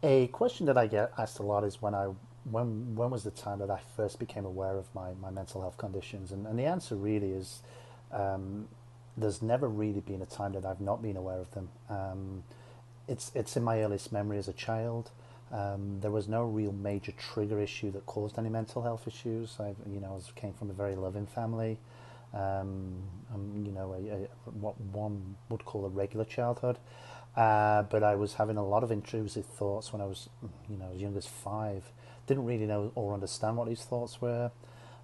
A question that I get asked a lot is when was the time that I first became aware of my mental health conditions? And the answer really is um, there's never really been a time that I've not been aware of them. It's in my earliest memory as a child. There was no real major trigger issue that caused any mental health issues. I came from a very loving family. What one would call a regular childhood. But I was having a lot of intrusive thoughts when I was, as young as 5. Didn't really know or understand what these thoughts were.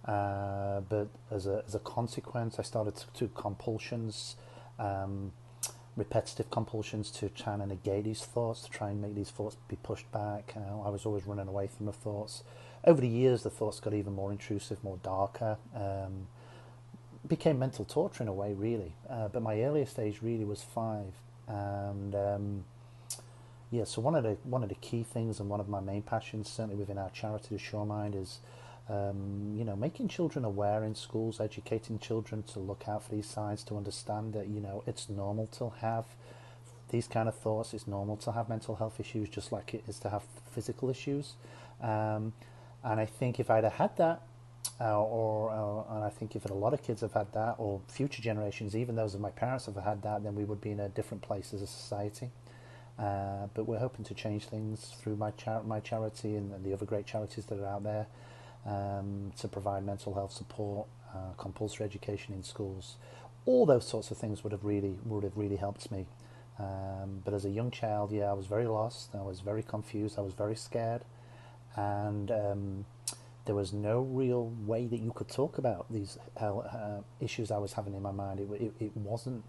But as a consequence, I started to compulsions, um, repetitive compulsions to try and negate these thoughts, to try and make these thoughts be pushed back. I was always running away from the thoughts. Over the years, the thoughts got even more intrusive, more darker. Became mental torture in a way, really. But my earliest age really was 5, and yeah. So one of the key things and one of my main passions, certainly within our charity, the Shawmind, is making children aware in schools, educating children to look out for these signs, to understand that it's normal to have these kind of thoughts. It's normal to have mental health issues, just like it is to have physical issues. Um, and I think if I'd have had that, and I think if a lot of kids have had that, or future generations, even those of my parents have had that, then we would be in a different place as a society. But we're hoping to change things through my charity and the other great charities that are out there, to provide mental health support, compulsory education in schools. All those sorts of things would have really helped me. But as a young child, yeah, I was very lost. I was very confused. I was very scared, and there was no real way that you could talk about these issues I was having in my mind. It wasn't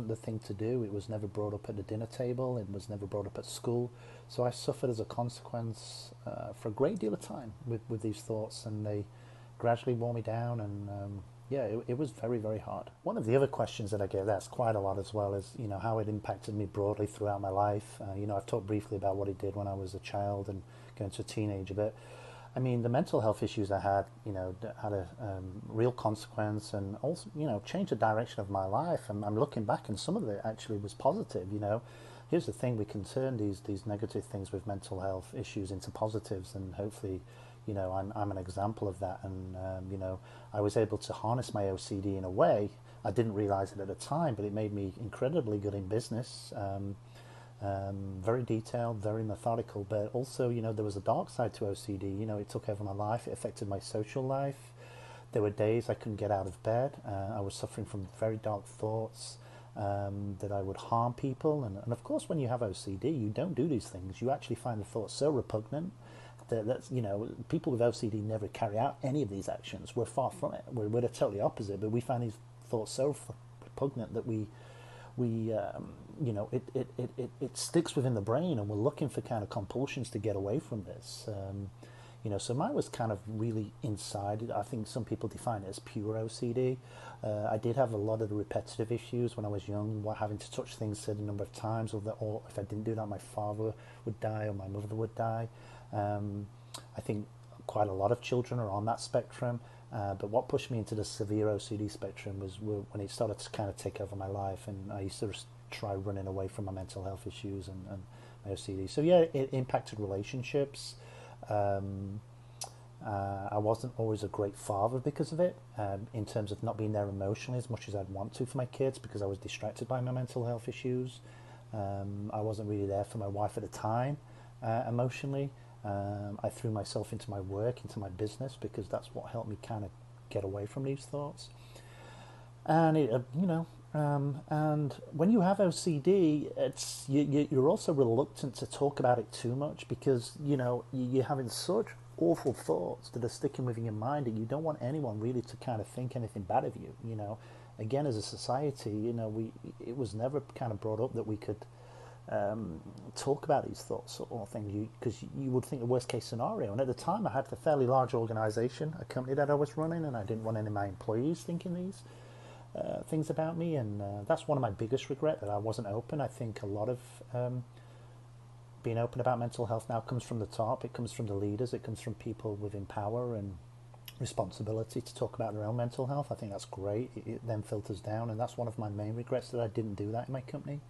the thing to do. It was never brought up at the dinner table. It was never brought up at school. So I suffered as a consequence for a great deal of time with these thoughts, and they gradually wore me down. And yeah, it was very, very hard. One of the other questions that I get asked quite a lot as well is, how it impacted me broadly throughout my life. I've talked briefly about what it did when I was a child and going to a teenager, but I mean, the mental health issues I had, had a real consequence, and also, changed the direction of my life. And I'm looking back, and some of it actually was positive. Here's the thing: we can turn these negative things with mental health issues into positives, and hopefully, I'm an example of that. And I was able to harness my OCD in a way. I didn't realize it at the time, but it made me incredibly good in business. Very detailed, very methodical, but also, there was a dark side to OCD. It took over my life. It affected my social life. There were days I couldn't get out of bed. I was suffering from very dark thoughts, that I would harm people. And of course, when you have OCD, you don't do these things. You actually find the thoughts so repugnant that people with OCD never carry out any of these actions. We're far from it. We're the totally opposite, but we find these thoughts so repugnant that it sticks within the brain, and we're looking for kind of compulsions to get away from this. So mine was kind of really inside. I think some people define it as pure OCD. I did have a lot of the repetitive issues when I was young, having to touch things a certain number of times, or if I didn't do that, my father would die or my mother would die. I think quite a lot of children are on that spectrum. But what pushed me into the severe OCD spectrum was when it started to kind of take over my life, and I used to try running away from my mental health issues and my OCD. So yeah, it impacted relationships. Um, I wasn't always a great father because of it, in terms of not being there emotionally as much as I'd want to for my kids, because I was distracted by my mental health issues. I wasn't really there for my wife at the time, emotionally. I threw myself into my work, into my business, because that's what helped me kind of get away from these thoughts. And and when you have OCD, you're also reluctant to talk about it too much, because you're having such awful thoughts that are sticking within your mind, and you don't want anyone really to kind of think anything bad of you. Again, as a society, it was never kind of brought up that we could talk about these thoughts or things, because you would think the worst case scenario. And at the time, I had a fairly large organization, a company that I was running, and I didn't want any of my employees thinking these things about me. And that's one of my biggest regret, that I wasn't open. I think a lot of being open about mental health now comes from the top. It comes from the leaders. It comes from people within power and responsibility to talk about their own mental health. I think that's great. It then filters down, and that's one of my main regrets, that I didn't do that in my company.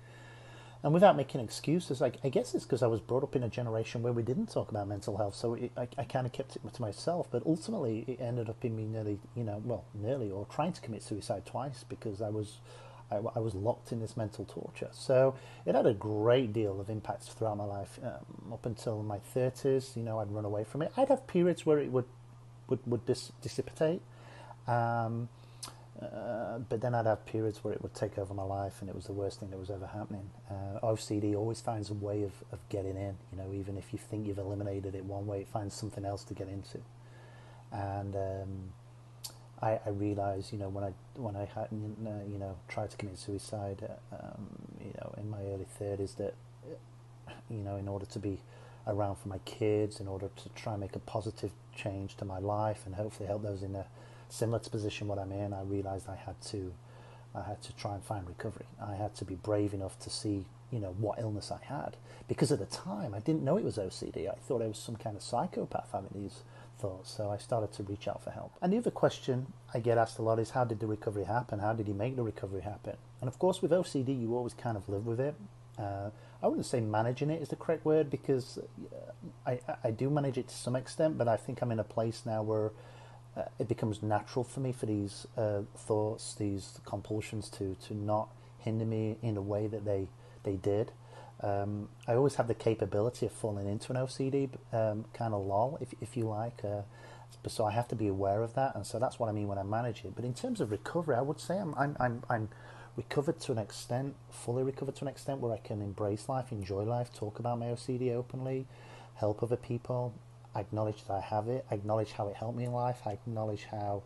And without making excuses, I guess it's because I was brought up in a generation where we didn't talk about mental health, so I kind of kept it to myself. But ultimately, it ended up in me nearly, nearly, or trying to commit suicide twice because I was locked in this mental torture. So it had a great deal of impacts throughout my life, up until my 30s. I'd run away from it. I'd have periods where it would dissipate. Um, but then I'd have periods where it would take over my life, and it was the worst thing that was ever happening. OCD always finds a way of getting in. Even if you think you've eliminated it one way, it finds something else to get into. And I realized, when I had, tried to commit suicide, in my early 30s, that, in order to be around for my kids, in order to try and make a positive change to my life, and hopefully help those in a similar to position what I'm in, I realized I had to try and find recovery. I had to be brave enough to see, what illness I had, because at the time I didn't know it was OCD. I thought I was some kind of psychopath having these thoughts. So I started to reach out for help. And the other question I get asked a lot is, how did the recovery happen? How did he make the recovery happen? And of course, with OCD, you always kind of live with it. I wouldn't say managing it is the correct word, because I do manage it to some extent, but I think I'm in a place now where it becomes natural for me for these thoughts, these compulsions to not hinder me in a way that they did. I always have the capability of falling into an OCD kind of lull, if you like. So I have to be aware of that, and so that's what I mean when I manage it. But in terms of recovery, I would say I'm recovered to an extent, fully recovered to an extent where I can embrace life, enjoy life, talk about my OCD openly, help other people. I acknowledge that I have it. I acknowledge how it helped me in life. I acknowledge how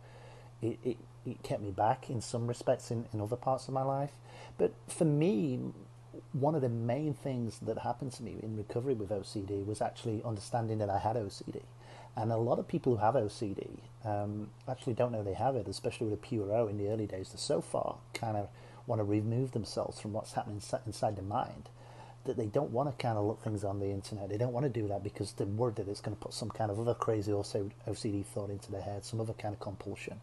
it kept me back in some respects in other parts of my life. But for me, one of the main things that happened to me in recovery with OCD was actually understanding that I had OCD. And a lot of people who have OCD actually don't know they have it, especially with a pure O in the early days. They so far kind of want to remove themselves from what's happening inside their mind, that they don't want to kind of look things on the internet. They don't want to do that because they're worried that it's going to put some kind of other crazy OCD thought into their head, some other kind of compulsion.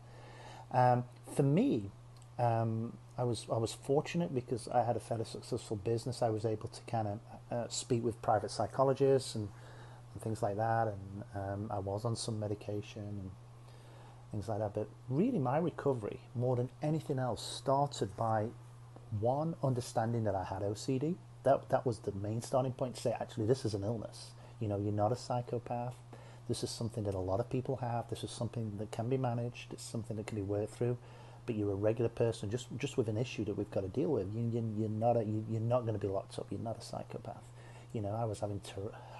For me, I was fortunate because I had a fairly successful business. I was able to kind of speak with private psychologists and things like that, and I was on some medication and things like that. But really, my recovery, more than anything else, started by one, understanding that I had OCD. That was the main starting point, to say, actually, this is an illness. You're not a psychopath. This is something that a lot of people have. This is something that can be managed. It's something that can be worked through. But you're a regular person, just with an issue that we've got to deal with. You're not going to be locked up. You're not a psychopath. I was having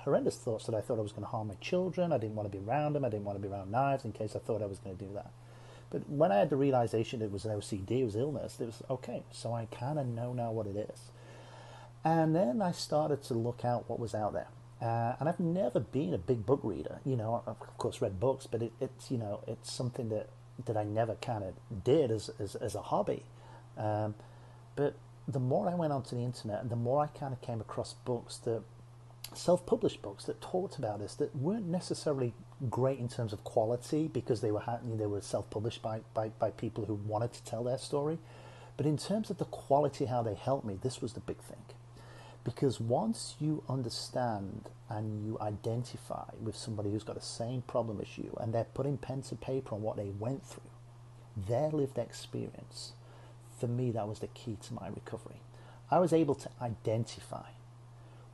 horrendous thoughts that I thought I was going to harm my children. I didn't want to be around them. I didn't want to be around knives in case I thought I was going to do that. But when I had the realization it was an OCD, it was illness, it was okay. So I kind of know now what it is. And then I started to look out what was out there. And I've never been a big book reader. I've of course read books, but it's something that I never kind of did as a hobby. But the more I went onto the internet, the more I kind of came across books, that self-published books that talked about this, that weren't necessarily great in terms of quality, because they were self-published by people who wanted to tell their story. But in terms of the quality, how they helped me, this was the big thing. Because once you understand and you identify with somebody who's got the same problem as you, and they're putting pen to paper on what they went through, their lived experience, for me, that was the key to my recovery. I was able to identify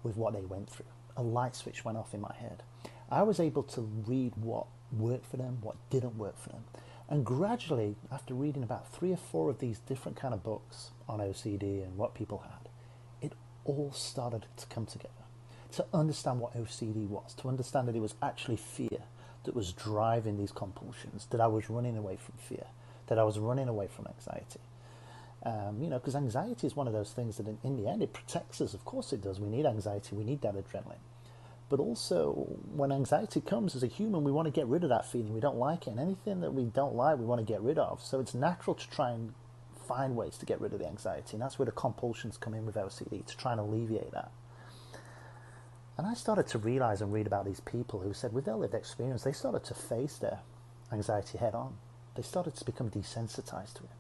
with what they went through. A light switch went off in my head. I was able to read what worked for them, what didn't work for them. And gradually, after reading about 3 or 4 of these different kind of books on OCD and what people had, it all started to come together. To understand what OCD was, to understand that it was actually fear that was driving these compulsions, that I was running away from fear, that I was running away from anxiety. Because anxiety is one of those things that in the end, it protects us. Of course it does. We need anxiety. We need that adrenaline. But also, when anxiety comes as a human, we want to get rid of that feeling. We don't like it. And anything that we don't like, we want to get rid of. So it's natural to try and find ways to get rid of the anxiety. And that's where the compulsions come in with OCD, to try and alleviate that. And I started to realize and read about these people who said with their lived experience, they started to face their anxiety head on. They started to become desensitized to it.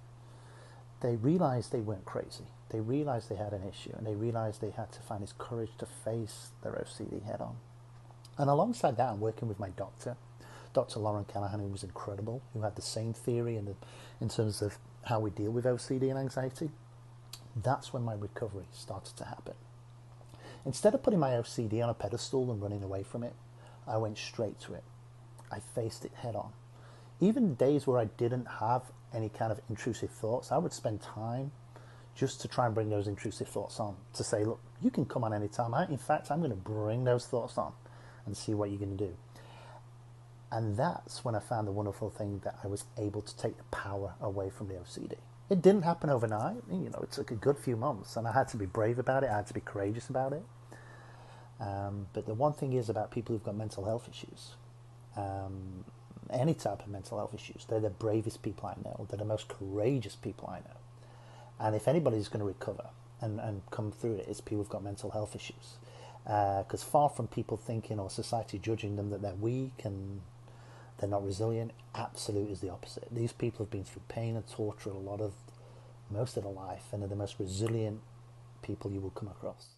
They realized they weren't crazy. they realized they had an issue, and they realized they had to find this courage to face their OCD head on. And alongside that, I'm working with my doctor, Dr. Lauren Callahan, who was incredible, who had the same theory in terms of how we deal with OCD and anxiety. That's when my recovery started to happen. Instead of putting my OCD on a pedestal and running away from it, I went straight to it. I faced it head on. Even days where I didn't have any kind of intrusive thoughts, I would spend time just to try and bring those intrusive thoughts on, to say, look, you can come on any time. In fact, I'm going to bring those thoughts on and see what you're going to do. And that's when I found the wonderful thing that I was able to take the power away from the OCD. It didn't happen overnight. It took a good few months, and I had to be brave about it. I had to be courageous about it. But the one thing is about people who've got mental health issues, any type of mental health issues, they're the bravest people I know. They're the most courageous people I know. And if anybody's going to recover and come through it, it's people who've got mental health issues. Because far from people thinking or society judging them that they're weak and they're not resilient, absolute is the opposite. These people have been through pain and torture most of their life, and are the most resilient people you will come across.